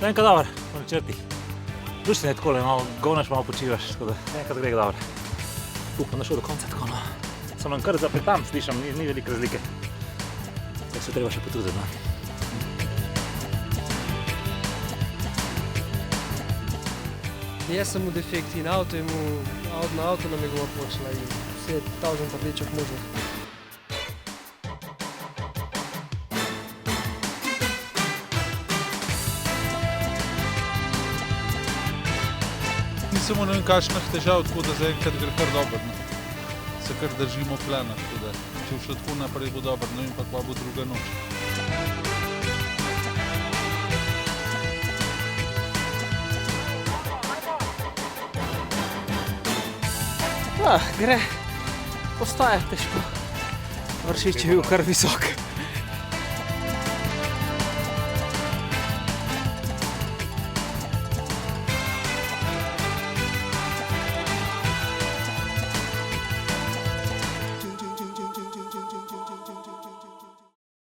Enkrat dobro, po načrtih. Društveno je takole, malo govnaš, malo počivaš, tako da enkrat gre dobro. Upam, da šel do konca tako, no. Sem nam kar zapetam, slišam, ni velike razlike. Tako se treba še potruditi, no. Jaz sem v defekti in na avto nam je gor počela in vse je tavžen rdečih možnih. Nisem ne vem kakšnih težav, tako da zaenkrat gre kar dobro. Se kar držimo plana, tako da če bo šlo tako naprej, bo dobro, ne vem pa kva bo druga noč. Gre, postaja težko. Vršič je bil kar visok.